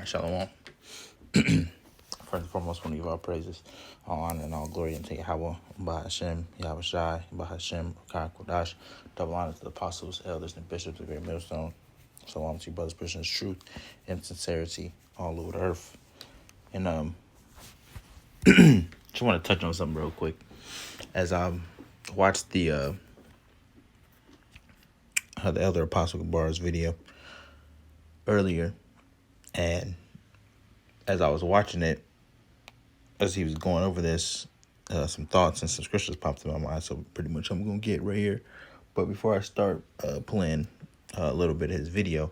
right, shalom. First and foremost, want to give all praises, all honor, and all glory unto Yahweh, Bahashem, Yahweh Shai, Bahashem, Kai Kodash. Double honor to the apostles, elders, and bishops of the great millstone. Shalom to you, brothers, Christians, truth and sincerity all over the earth. And just want to touch on something real quick. As I watched the elder Apostle Gabar's video earlier, and as I was watching it, as he was going over this, some thoughts and some scriptures popped in my mind. So pretty much I'm going to get right here. But before I start playing a little bit of his video,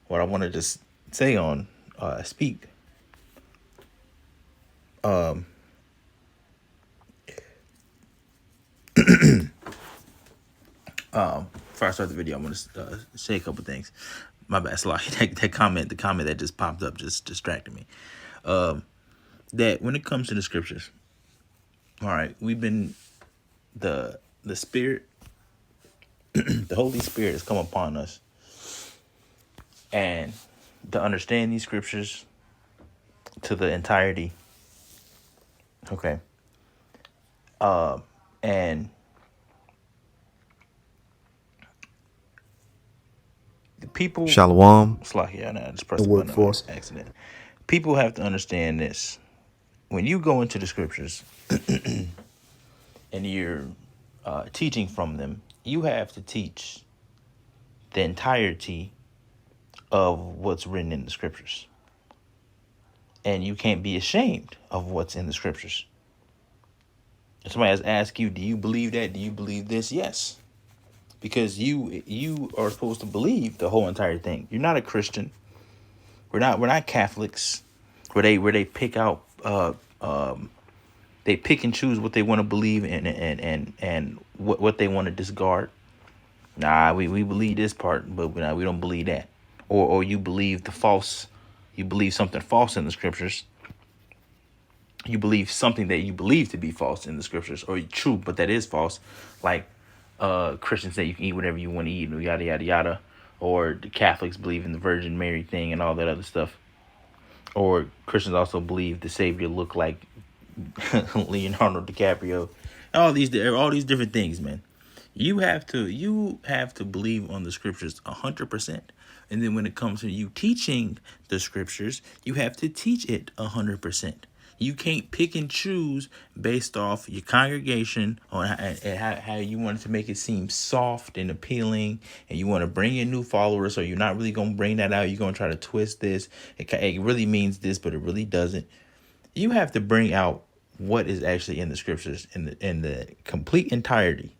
what I want to just say on speak. Before I start the video, I'm going to say a couple things. My bad, Slahi. The comment that just popped up just distracted me. That when it comes to the scriptures, all right, we've been the Spirit, the Holy Spirit has come upon us, and to understand these scriptures to the entirety. Okay. And the people. Shalom. Slahi, I just pressed the button on accident. People have to understand this. When you go into the scriptures and you're teaching from them, you have to teach the entirety of what's written in the scriptures. And you can't be ashamed of what's in the scriptures. If somebody has asked you, do you believe that? Do you believe this? Yes. Because you are supposed to believe the whole entire thing. You're not a Christian. We're not Catholics where they pick out they pick and choose what they want to believe and what they want to discard. Nah, we believe this part, but we don't believe that. Or you believe you believe something false in the scriptures. You believe something that you believe to be false in the scriptures, or true, but that is false. Like Christians say you can eat whatever you want to eat, yada, yada, yada. Or the Catholics believe in the Virgin Mary thing and all that other stuff. Or Christians also believe the Savior looked like Leonardo DiCaprio. All these different things, man. You have to believe on the scriptures 100%. And then when it comes to you teaching the scriptures, you have to teach it 100%. You can't pick and choose based off your congregation on how you want to make it seem soft and appealing, and you want to bring in new followers, so you're not really going to bring that out. You're going to try to twist this. It really means this, but it really doesn't. You have to bring out what is actually in the scriptures in the complete entirety.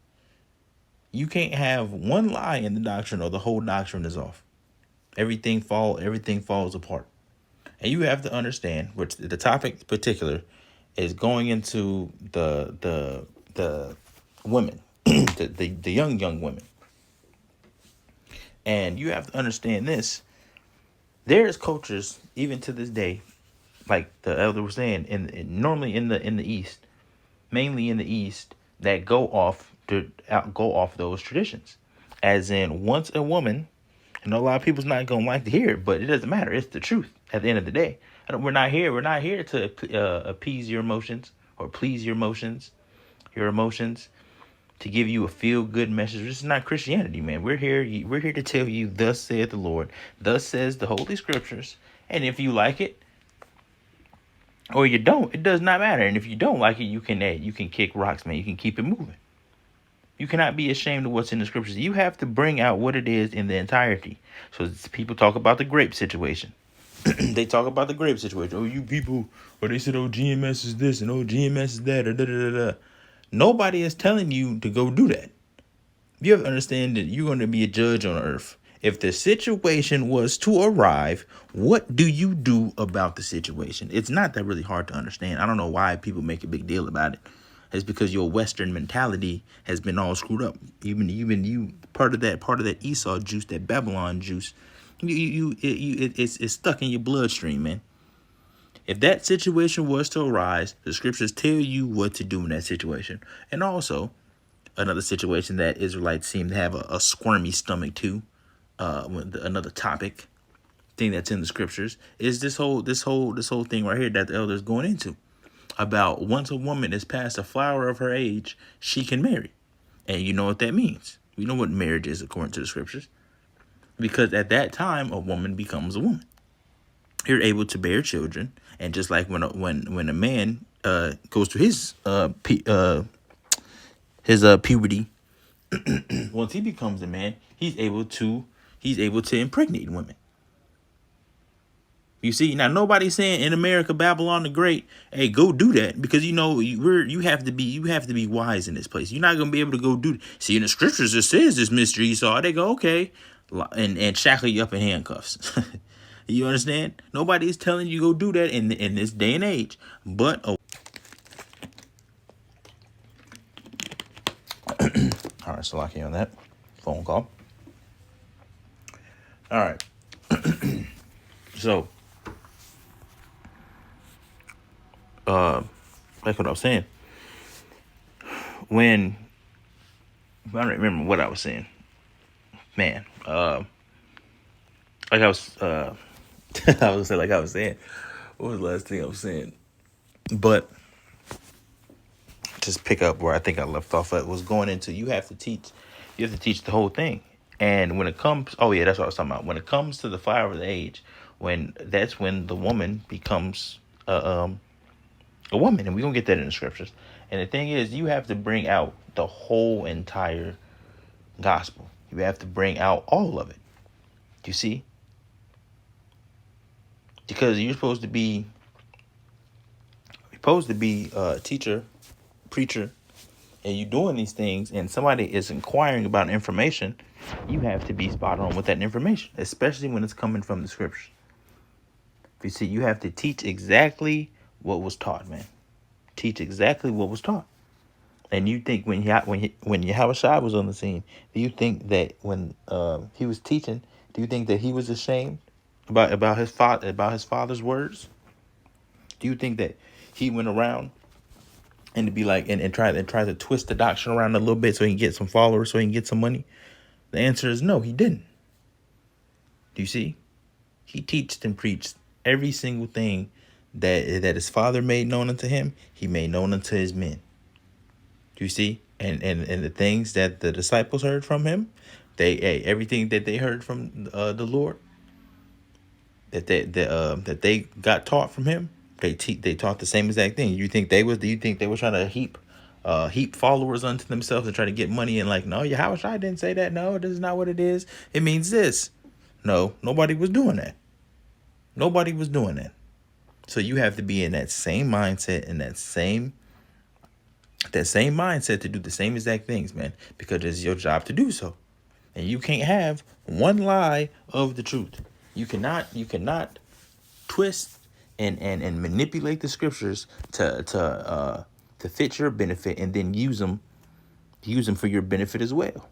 You can't have one lie in the doctrine or the whole doctrine is off. Everything falls apart. And you have to understand, which the topic in particular is going into the women, the young women. And you have to understand this. There's cultures, even to this day, like the elder was saying, normally in the East, mainly in the East, that go off those traditions. As in, once a woman, and a lot of people's not gonna like to hear it, but it doesn't matter. It's the truth. At the end of the day, we're not here to appease your emotions or please your emotions, to give you a feel good message. This is not Christianity, man. We're here to tell you, thus saith the Lord, thus says the Holy Scriptures, and if you like it or you don't, it does not matter. And if you don't like it, you can kick rocks, man. You can keep it moving. You cannot be ashamed of what's in the scriptures. You have to bring out what it is in the entirety. So people talk about the grape situation. They talk about the grape situation. Oh, you people, or they said, oh, GMS is this and oh, GMS is that, or da da da da. Nobody is telling you to go do that. You have to understand that you're going to be a judge on earth. If the situation was to arrive, what do you do about the situation? It's not that really hard to understand. I don't know why people make a big deal about it. It's because your Western mentality has been all screwed up. You part of that Esau juice, that Babylon juice. It's stuck in your bloodstream, man. If that situation was to arise, the scriptures tell you what to do in that situation. And also, another situation that Israelites seem to have a squirmy stomach to, another topic, thing that's in the scriptures is this whole thing right here that the elder's going into about once a woman is past the flower of her age, she can marry. And you know what that means. We know what marriage is according to the scriptures. Because at that time, a woman becomes a woman. You're able to bear children, and just like when a man goes through his puberty, once he becomes a man, he's able to impregnate women. You see, now nobody's saying in America, Babylon the Great, hey, go do that, because you have to be wise in this place. You're not gonna be able to go do that. See, in the scriptures it says this mystery Esau. They go, okay, and shackle you up in handcuffs. You understand? Nobody is telling you go do that in this day and age. But all right, so lucky on that phone call. All right, so like what I was saying, I don't remember what I was saying, man. Like I was I was saying, what was the last thing I was saying? But just pick up where I think I left off at was going into you have to teach the whole thing. And when it comes, oh yeah, that's what I was talking about. When it comes to the flower of the age, that's when the woman becomes a woman, and we're gonna get that in the scriptures. And the thing is, you have to bring out the whole entire gospel. You have to bring out all of it. You see? Because you're supposed to be a teacher, preacher, and you're doing these things, and somebody is inquiring about information, you have to be spot on with that information, especially when it's coming from the scriptures. You see, you have to teach exactly what was taught, man. Teach exactly what was taught. And you think when Yahweh Shai was on the scene, do you think that when he was teaching, do you think that he was ashamed about his father's words? Do you think that he went around and to be like and try to twist the doctrine around a little bit so he can get some followers, so he can get some money? The answer is no, he didn't. Do you see? He teached and preached every single thing that his father made known unto him, he made known unto his men. Do you see? And the things that the disciples heard from him, everything that they heard from the Lord, that they got taught from him, they taught the same exact thing. Do you think they were trying to heap followers unto themselves and try to get money, and like, no, Yahweh Shai didn't say that. No, this is not what it is. It means this. No, nobody was doing that. Nobody was doing that. So you have to be in that same mindset and that same mindset to do the same exact things, man, because it's your job to do so. And you can't have one lie of the truth. You cannot twist and manipulate the scriptures to fit your benefit and then use them for your benefit as well.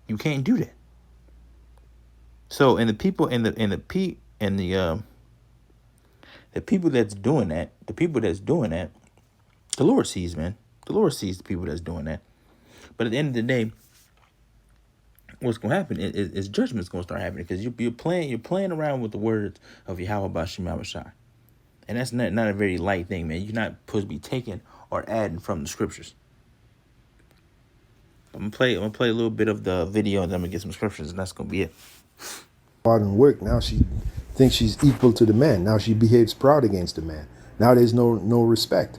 You can't do that. So, and the people that's doing that, the Lord sees, man. The Lord sees the people that's doing that. But at the end of the day, what's going to happen is judgment's going to start happening, because you're playing around with the words of Yahweh Bashim Yahushai. And that's not a very light thing, man. You're not supposed to be taking or adding from the scriptures. I'm gonna play a little bit of the video, and then I'm gonna get some scriptures, and that's gonna be it. Hard and work. Now she thinks she's equal to the man. Now she behaves proud against the man. Now there's no respect.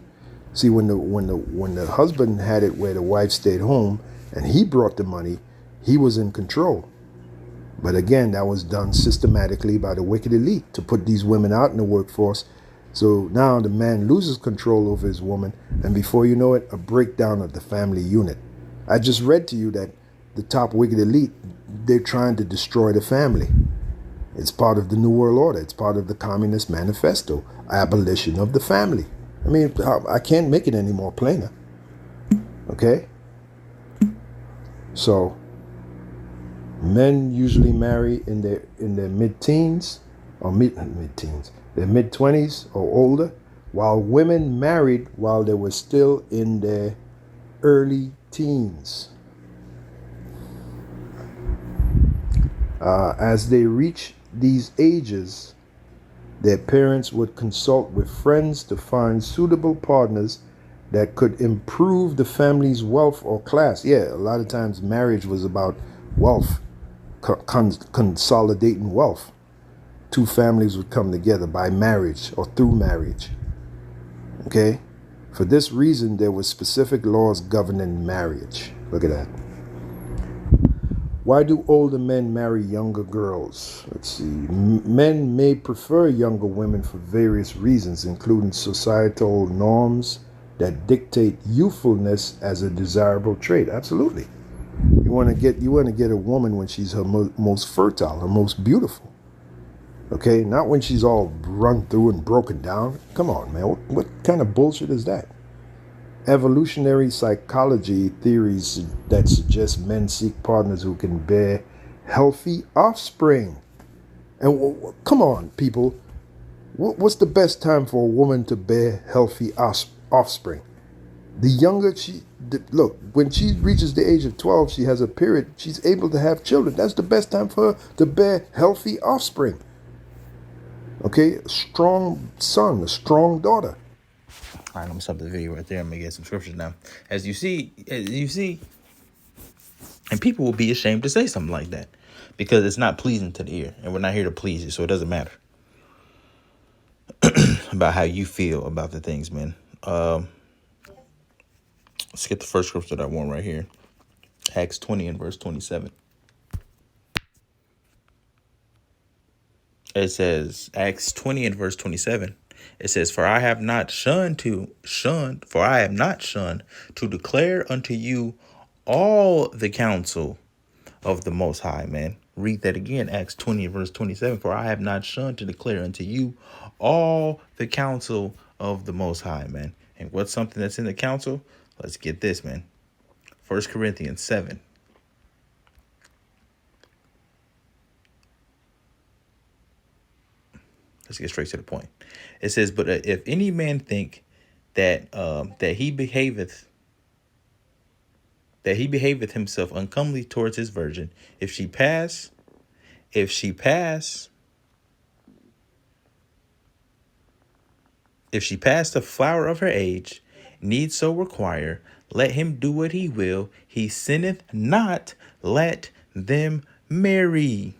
See, when the husband had it where the wife stayed home and he brought the money, he was in control. But again, that was done systematically by the wicked elite to put these women out in the workforce. So now the man loses control over his woman, and before you know it, a breakdown of the family unit. I just read to you that the top wicked elite, they're trying to destroy the family. It's part of the New World Order. It's part of the Communist Manifesto, abolition of the family. I mean, I can't make it any more plainer. Okay? So, men usually marry in their mid-teens, or mid-teens, their mid-20s or older, while women married while they were still in their early teens. As they reach these ages, their parents would consult with friends to find suitable partners that could improve the family's wealth or class. Yeah, a lot of times marriage was about wealth, consolidating wealth. Two families would come together by marriage or through marriage. Okay? For this reason, there were specific laws governing marriage. Look at that. Why do older men marry younger girls? Let's see. Men may prefer younger women for various reasons, including societal norms that dictate youthfulness as a desirable trait. Absolutely. You want to get a woman when she's her most fertile, her most beautiful. Okay, not when she's all run through and broken down. Come on, man. What kind of bullshit is that? Evolutionary psychology theories that suggest men seek partners who can bear healthy offspring. And come on, people. What's the best time for a woman to bear healthy offspring? The younger look, when she reaches the age of 12, she has a period, she's able to have children. That's the best time for her to bear healthy offspring. Okay, a strong son, a strong daughter. All right, I'm gonna stop the video right there. I'm gonna get some scriptures now. As you see, and people will be ashamed to say something like that because it's not pleasing to the ear, and we're not here to please you, so it doesn't matter about how you feel about the things, man. Let's get the first scripture that I want right here. Acts 20 and verse 27. It says, Acts 20 and verse 27. It says, for I have not shunned to declare unto you all the counsel of the Most High, man. Read that again, Acts 20 verse 27. For I have not shunned to declare unto you all the counsel of the Most High, man. And what's something that's in the counsel? Let's get this, man. 1 Corinthians 7. Let's get straight to the point. It says, but if any man think that he behaveth himself uncomely towards his virgin, if she pass the flower of her age, need so require, let him do what he will, he sinneth not, let them marry.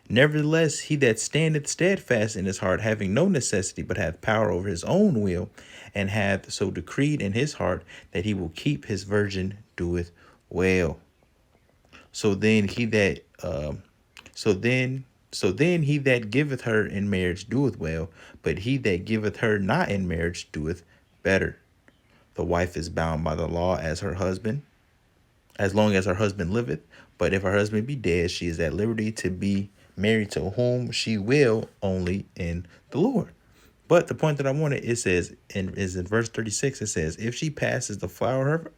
Nevertheless, he that standeth steadfast in his heart, having no necessity, but hath power over his own will, and hath so decreed in his heart that he will keep his virgin, doeth well. So then he that giveth her in marriage doeth well, but he that giveth her not in marriage doeth better. The wife is bound by the law as her husband, as long as her husband liveth. But if her husband be dead, she is at liberty to be married to whom she will, only in the Lord. But the point that I wanted, it says, is in verse 36, it says, if she passes the flower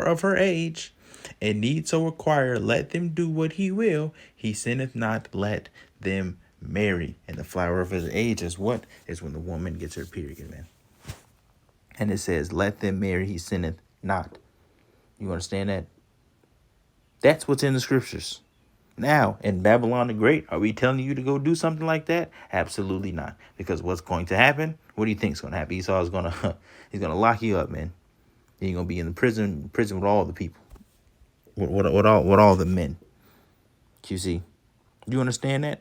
of her age, and need so require, let them do what he will, he sinneth not, let them marry. And the flower of his age is what? Is when the woman gets her period, man. And it says, let them marry, he sinneth not. You understand that? That's what's in the scriptures. Now, in Babylon the Great, are we telling you to go do something like that? Absolutely not. Because what's going to happen? What do you think is going to happen? Esau is he's gonna lock you up, man. You're gonna be in the prison with all the people, with all the men. You see, you understand that?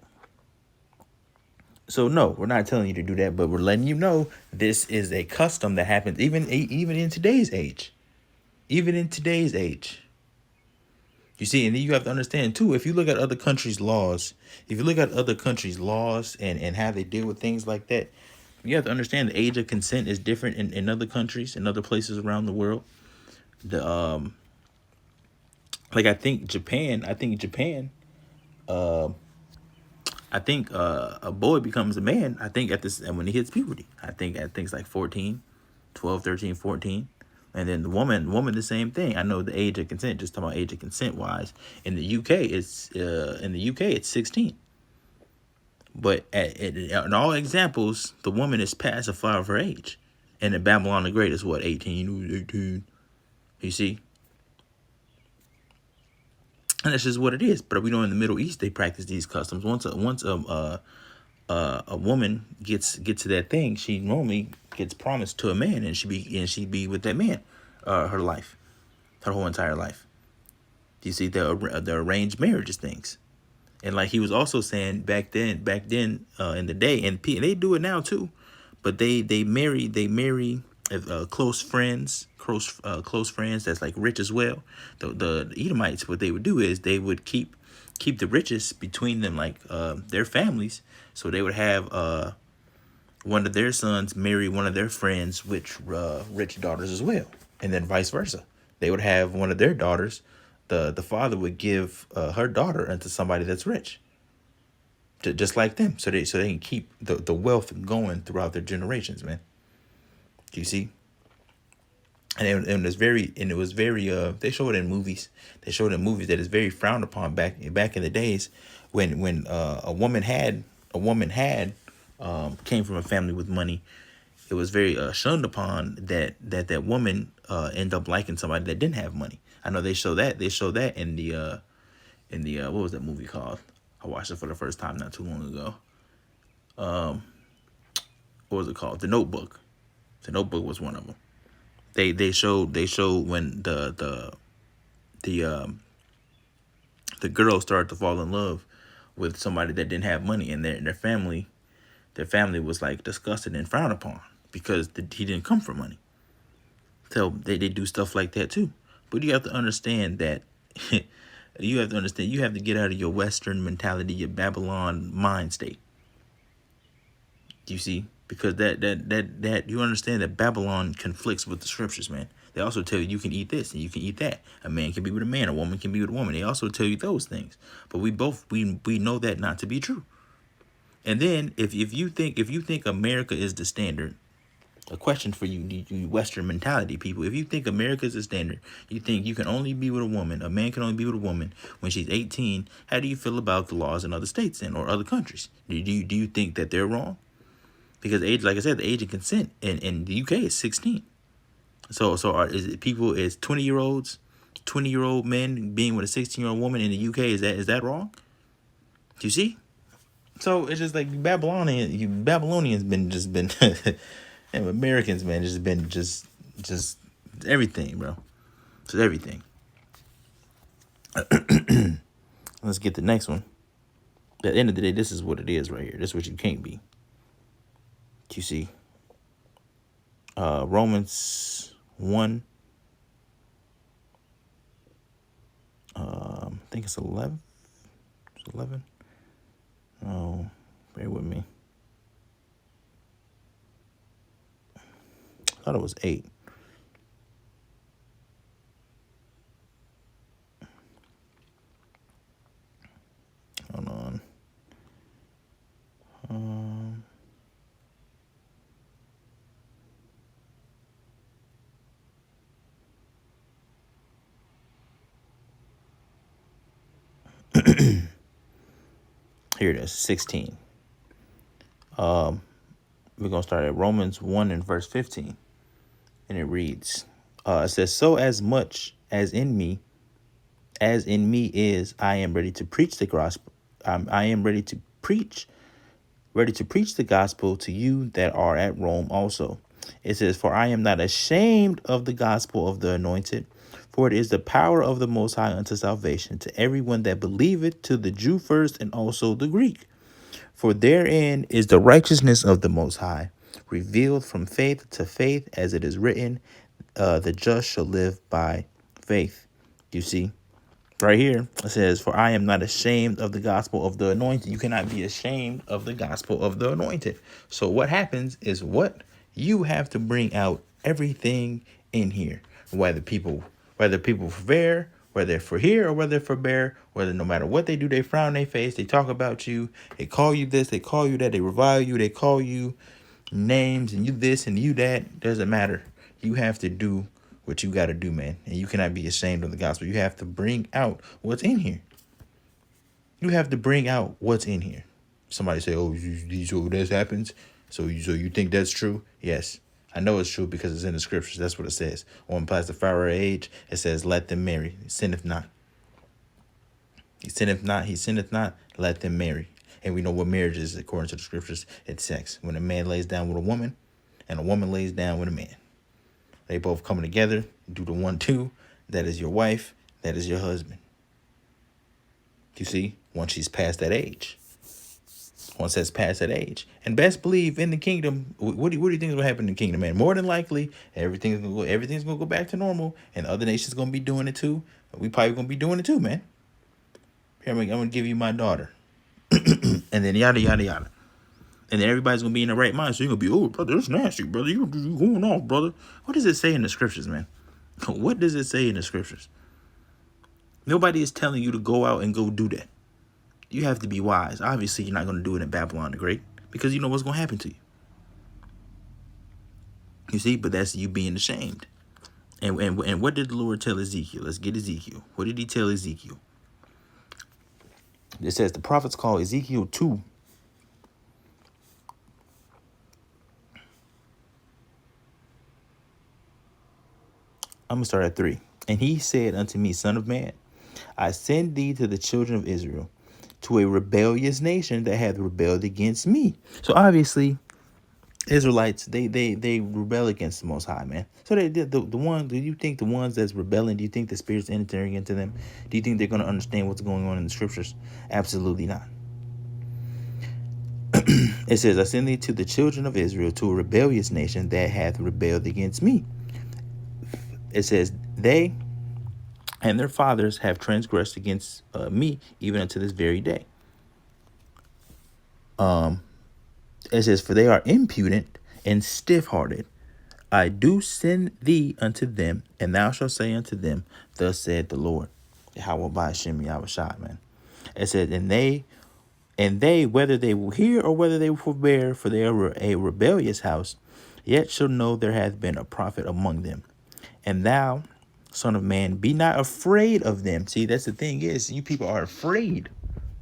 So no, we're not telling you to do that, but we're letting you know this is a custom that happens even in today's age, You see, and then you have to understand, too, if you look at other countries' laws, and how they deal with things like that, you have to understand the age of consent is different in other countries, in other places around the world. I think Japan, a boy becomes a man, I think, when he hits puberty. I think it's like 14, 12, 13, 14. And then the woman, the same thing. I know the age of consent, just talking about age of consent wise. In the UK, it's 16. But in all examples, the woman is past the flower of her age. And in Babylon the Great is what, 18? 18. You see? And that's just what it is. But we know in the Middle East they practice these customs. Once a woman gets to that thing, she normally gets promised to a man, and she be with that man, her life, her whole entire life. Do you see the arranged marriages things? And like he was also saying back then in the day, and they do it now too, but they marry close friends, close friends that's like rich as well. The Edomites, what they would do is they would keep the richest between them, like their families. So they would have one of their sons marry one of their friends with rich daughters as well, and then vice versa. They would have one of their daughters. The father would give her daughter into somebody that's rich, just like them, so they can keep the wealth going throughout their generations, man. Do you see? And it was very they show it in movies. They show it in movies that it's very frowned upon back in the days when a woman had came from a family with money. It was very shunned upon that woman end up liking somebody that didn't have money. I know they show that in the what was that movie called? I watched it for the first time not too long ago. What was it called? The Notebook. The Notebook was one of them. They showed when the girl started to fall in love with somebody that didn't have money, and their family was like disgusted and frowned upon because he didn't come from money. So they do stuff like that too. But you have to understand that you have to get out of your Western mentality, your Babylon mind state. Do you see? Because that you understand that Babylon conflicts with the scriptures, man. They also tell you can eat this and you can eat that. A man can be with a man, a woman can be with a woman. They also tell you those things. But we know that not to be true. And then if you think America is the standard, a question for you Western mentality people. If you think America is the standard, you think you can only be with a woman, a man can only be with a woman when she's 18. How do you feel about the laws in other states or other countries? Do you think that they're wrong? Because age, like I said, the age of consent in the UK is 16. So is it 20-year-old men being with a 16-year-old woman in the UK, is that wrong? Do you see? So it's just like Babylonians been and Americans, man, just been just everything, bro. Just everything. Let's get the next one. At the end of the day, this is what it is right here. This is what you can't be. You see, Romans 1, I think it's 11. It's 11. Oh, bear with me. I thought it was 8. Hold on. Here it is, 16. We're going to start at Romans 1 and verse 15. And it reads, it says, so as much as in me is, I am ready to preach the gospel. I am ready to preach the gospel to you that are at Rome also. It says, for I am not ashamed of the gospel of the anointed, for it is the power of the Most High unto salvation to everyone that believeth, to the Jew first and also the Greek. For therein is the righteousness of the Most High, revealed from faith to faith, as it is written, the just shall live by faith. You see? Right here, it says, for I am not ashamed of the gospel of the anointed. You cannot be ashamed of the gospel of the anointed. So what happens is what? You have to bring out everything in here. Whether people for there, whether for here or whether for there, whether no matter what they do, they frown their face, they talk about you, they call you this, they call you that, they revile you, they call you names and you this and you that. Doesn't matter. You have to do what you got to do, man. And you cannot be ashamed of the gospel. You have to bring out what's in here. You have to bring out what's in here. Somebody say, oh, so this happens? So you think that's true? Yes. I know it's true because it's in the scriptures. That's what it says. On past the Pharaoh age, it says, let them marry. Sinneth not. He sinneth not, let them marry. And we know what marriage is according to the scriptures. It's sex. When a man lays down with a woman and a woman lays down with a man. They both come together, do the 1-2. That is your wife. That is your husband. You see, once she's past that age. Once that's past that age. And best believe in the kingdom, what do you think is going to happen in the kingdom, man? More than likely, everything's gonna go back to normal, and other nations going to be doing it too. We probably going to be doing it too, man. Here, I'm going to give you my daughter. And then yada, yada, yada. And then everybody's going to be in the right mind. So you're going to be, oh, brother, that's nasty, brother. You going off, brother. What does it say in the scriptures, man? What does it say in the scriptures? Nobody is telling you to go out and go do that. You have to be wise. Obviously, you're not going to do it in Babylon the Great because you know what's going to happen to you. You see, but that's you being ashamed. And what did the Lord tell Ezekiel? Let's get Ezekiel. What did he tell Ezekiel? It says the prophets call Ezekiel 2. I'm going to start at 3. And he said unto me, Son of man, I send thee to the children of Israel, to a rebellious nation that hath rebelled against me. So obviously, Israelites, they rebel against the Most High, man. So the one, do you think the ones that's rebelling, do you think the Spirit's entering into them? Do you think they're going to understand what's going on in the scriptures? Absolutely not. It says, I send thee to the children of Israel, to a rebellious nation that hath rebelled against me. It says, they and their fathers have transgressed against me, even unto this very day. It says, for they are impudent and stiff-hearted. I do send thee unto them, and thou shalt say unto them, thus said the Lord. Yahweh Ba'ashem Yahushua, man. It says, and they, whether they will hear or whether they will forbear, for they are a rebellious house, yet shall know there hath been a prophet among them. And thou, son of man, be not afraid of them. See, that's the thing is, you people are afraid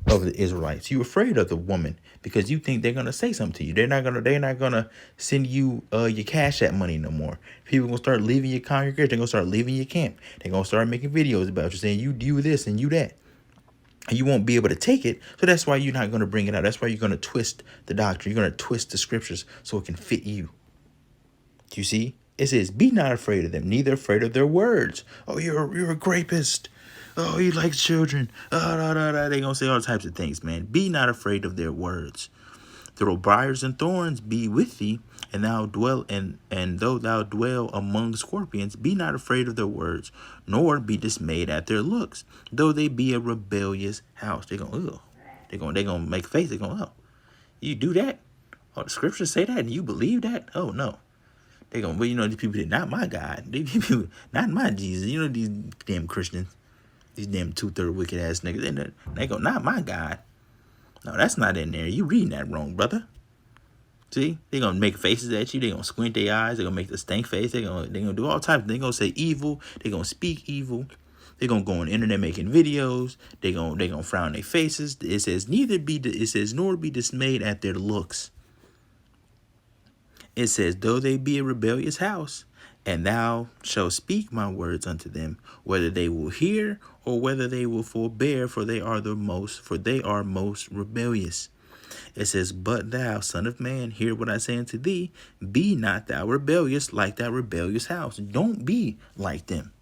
of the Israelites. You're afraid of the woman because you think they're gonna say something to you. They're not gonna send you your Cash App money no more. People gonna start leaving your congregation. They're gonna start leaving your camp. They're gonna start making videos about you saying you do this and you that. And you won't be able to take it. So that's why you're not gonna bring it out. That's why you're gonna twist the doctrine. You're gonna twist the scriptures so it can fit you. Do you see? It says, be not afraid of them, neither afraid of their words. Oh, you're a rapist. Oh, you like children. They're going to say all types of things, man. Be not afraid of their words. Though briars and thorns be with thee, and though thou dwell among scorpions, be not afraid of their words, nor be dismayed at their looks, though they be a rebellious house. They're gonna make face. They're going, oh, you do that? Oh, the scriptures say that, and you believe that? Oh no. They gonna, well, these people did not my God. These people, not my Jesus. These damn Christians, these damn 2/3 wicked ass niggas. They go, not my God. No, that's not in there. You reading that wrong, brother. See, they gonna make faces at you. They gonna squint their eyes. They gonna make the stank face. They gonna do all types. They gonna say evil. They gonna speak evil. They gonna go on the internet making videos. They gonna frown their faces. It says nor be dismayed at their looks. It says, though they be a rebellious house, and thou shalt speak my words unto them, whether they will hear or whether they will forbear, for they are most rebellious. It says, but thou, son of man, hear what I say unto thee, be not thou rebellious like that rebellious house. Don't be like them.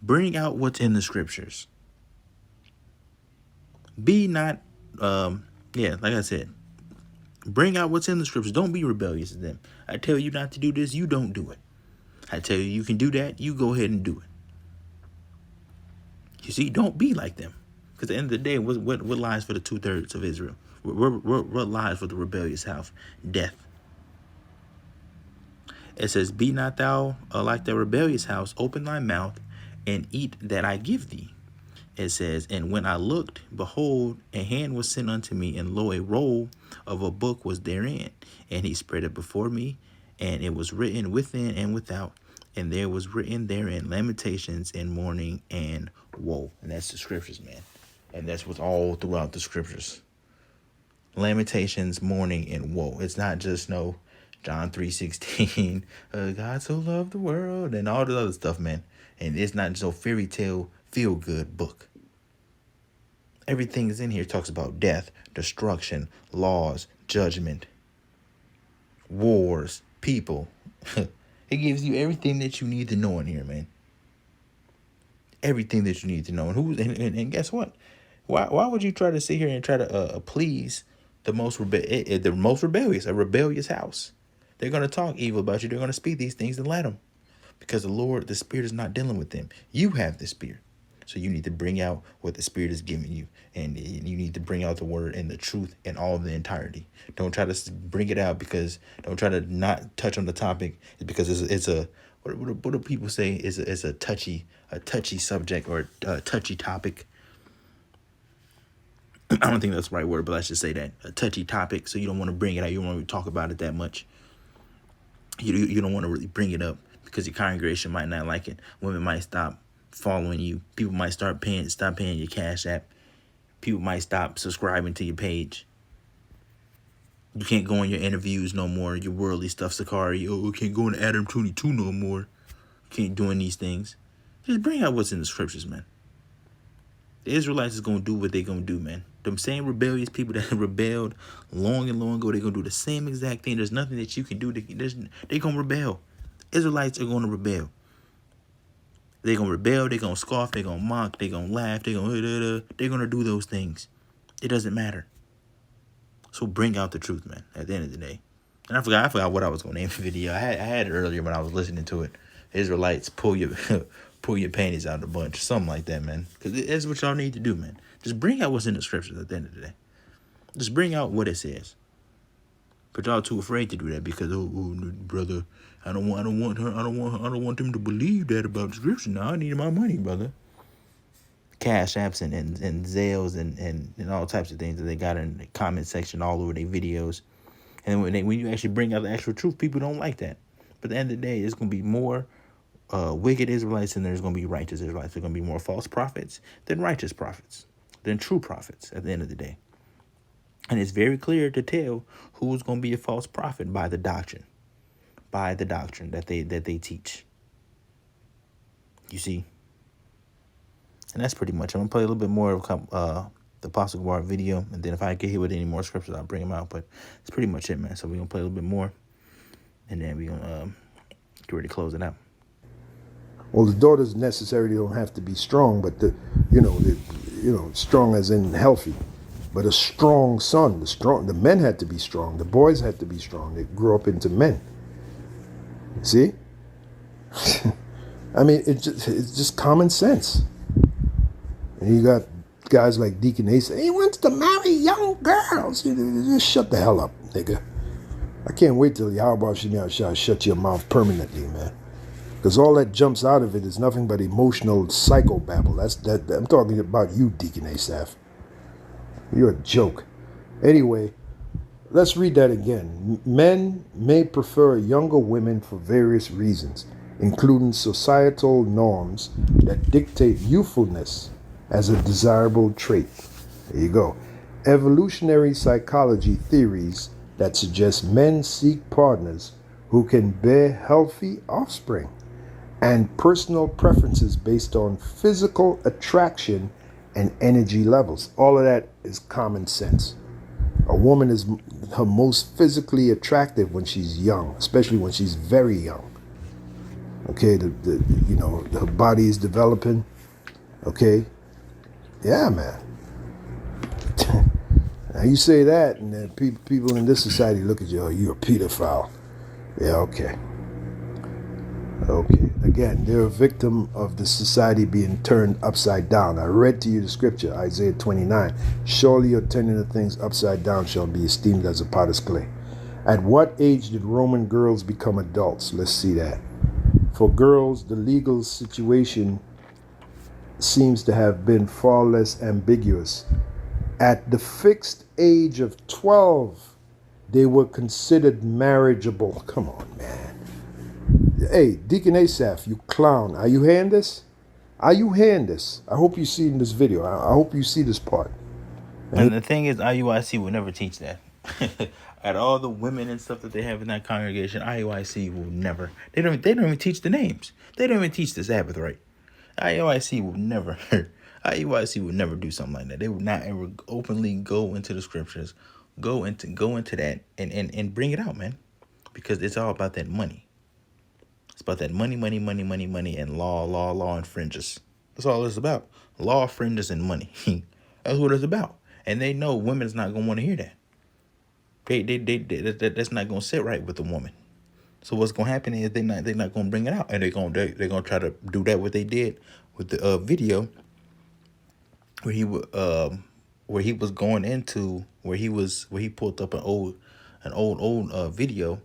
Bring out what's in the scriptures. Be not, like I said, bring out what's in the scriptures. Don't be rebellious to them. I tell you not to do this, you don't do it. I tell you can do that, you go ahead and do it. You see, don't be like them. Because at the end of the day, what lies for the 2/3 of Israel? What lies for the rebellious house? Death. It says, be not thou like the rebellious house, open thy mouth and eat that I give thee. It says, and when I looked, behold, a hand was sent unto me, and lo, a roll of a book was therein. And he spread it before me, and it was written within and without. And there was written therein lamentations and mourning and woe. And that's the scriptures, man. And that's what's all throughout the scriptures. Lamentations, mourning, and woe. It's not just no John 3:16, God so loved the world, and all the other stuff, man. And it's not just a fairy tale feel-good book. Everything is in here. It talks about death, destruction, laws, judgment, wars, people. It gives you everything that you need to know in here, man. Everything that you need to know. And guess what? Why would you try to sit here and try to please the most rebellious, a rebellious house? They're going to talk evil about you. They're going to speak these things, and let them. Because the Spirit is not dealing with them. You have the Spirit. So you need to bring out what the Spirit is giving you. And you need to bring out the word and the truth in all of the entirety. Don't try to bring it out don't try to not touch on the topic. It's because it's a, what do people say? It's a touchy subject or a touchy topic. I don't think that's the right word, but let's just say that. A touchy topic. So you don't want to bring it out. You don't want to talk about it that much. You don't want to really bring it up because your congregation might not like it. Women might stop following you. People might stop paying your Cash App. People might stop subscribing to your page. You can't go on your interviews no more. Your worldly stuff, Sakari. Oh, can't go on Adam 22 no more. Can't doing these things. Just bring out what's in the scriptures, man. The Israelites is going to do what they're going to do, man. Them same rebellious people that rebelled long and long ago, they're going to do the same exact thing. There's nothing that you can do. They're going to rebel. Israelites are going to rebel. They're going to rebel. They're going to scoff. They're going to mock. They're going to laugh. They're going to do those things. It doesn't matter. So bring out the truth, man, at the end of the day. And I forgot what I was going to name the video. I had it earlier when I was listening to it. Israelites, pull your panties out of the bunch. Something like that, man. Because that's what y'all need to do, man. Just bring out what's in the scriptures at the end of the day. Just bring out what it says. But y'all too afraid to do that because, brother, I don't want them to believe that about the scripture. Now I need my money, brother. Cash apps and Zales and all types of things that they got in the comment section all over their videos. And when you actually bring out the actual truth, people don't like that. But at the end of the day, it's going to be more wicked Israelites and there's going to be righteous Israelites. There's going to be more false prophets than righteous prophets, than true prophets at the end of the day. And it's very clear to tell who's going to be a false prophet by the doctrine that they teach. You see? And that's pretty much. I'm going to play a little bit more of the Apostle Gabar video. And then if I get hit with any more scriptures, I'll bring them out. But it's pretty much it, man. So we're going to play a little bit more. And then we're going to get ready to close it out. Well, the daughters necessarily don't have to be strong, but strong as in healthy. But a strong son, the men had to be strong. The boys had to be strong. They grew up into men. See? I mean, it's just common sense. And you got guys like Deacon Asa. He wants to marry young girls. Just shut the hell up, nigga. I can't wait till Yahweh Shemi Shah shut your mouth permanently, man. Because all that jumps out of it is nothing but emotional psychobabble. I'm talking about you, Deacon Asaph. You're a joke. Anyway, let's read that again. Men may prefer younger women for various reasons, including societal norms that dictate youthfulness as a desirable trait. There you go. Evolutionary psychology theories that suggest men seek partners who can bear healthy offspring, and personal preferences based on physical attraction and energy levels. All of that is common sense. A woman is her most physically attractive when she's young, especially when she's very young. Okay, her body is developing. Okay, yeah, man. Now you say that, and then people in this society look at you. Oh, you're a pedophile. Yeah, okay. Okay, again, they're a victim of the society being turned upside down. I read to you the scripture, Isaiah 29. Surely your turning of things upside down shall be esteemed as a potter's clay. At what age did Roman girls become adults? Let's see that. For girls, the legal situation seems to have been far less ambiguous. At the fixed age of 12, they were considered marriageable. Come on, man. Hey, Deacon Asaph, you clown. Are you hearing this? Are you hearing this? I hope you see in this video. I hope you see this part. And the thing is, IUIC will never teach that. At all the women and stuff that they have in that congregation, IUIC will never. They don't even teach the names. They don't even teach the Sabbath right. IUIC will never. IUIC would never do something like that. They would not ever openly go into the scriptures, go into that and bring it out, man. Because it's all about that money. It's about that money, and law infringes. That's all it's about. Law infringes and money. That's what it's about. And they know women's not gonna want to hear that. That's not gonna sit right with the woman. So what's gonna happen is they're not gonna bring it out, and they're gonna try to do that what they did with the video where he was going into where he pulled up an old video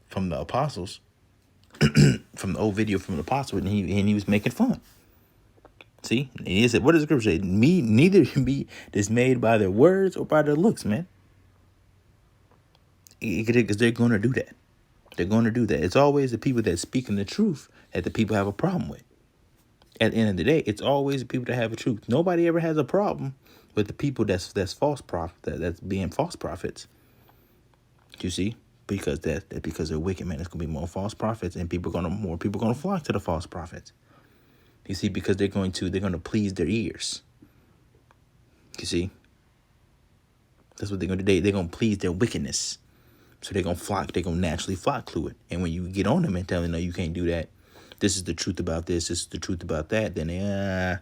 from the apostles from the old video from the apostles, and he was making fun. See, and he said, "What does the scripture say? Neither be dismayed by their words or by their looks, man." Because they're going to do that. They're going to do that. It's always the people that speaking the truth that the people have a problem with. At the end of the day, it's always the people that have the truth. Nobody ever has a problem with the people that's false prophet, that's being false prophets. You see, because because they're wicked, man. It's gonna be more false prophets, and more people gonna flock to the false prophets. You see, because they're gonna please their ears. You see, that's what they're gonna do. They're gonna please their wickedness. So they're gonna naturally flock to it. And when you get on them and tell them, no, you can't do that. This is the truth about this is the truth about that. Then I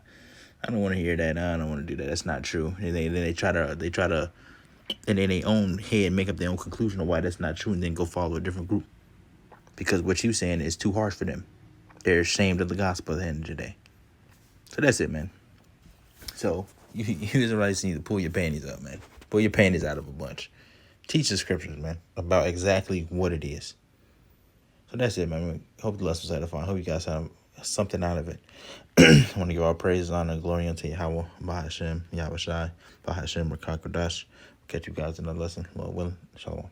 don't want to hear that. I don't want to do that. That's not true. And then they try to, and in their own head make up their own conclusion of why that's not true, and then go follow a different group. Because what you're saying is too harsh for them. They're ashamed of the gospel at the end of the day. So that's it, man. So you Israelites need to pull your panties up, man. Pull your panties out of a bunch. Teach the scriptures, man, about exactly what it is. So that's it, man. Hope the lesson was edifying. Hope you guys have something out of it. I want to give all praise, honor, and glory unto Yahweh, Bahashem, Yahweh Shai, Bahashem, Rakakodash. Catch you guys in another lesson. Lord willing. Shalom.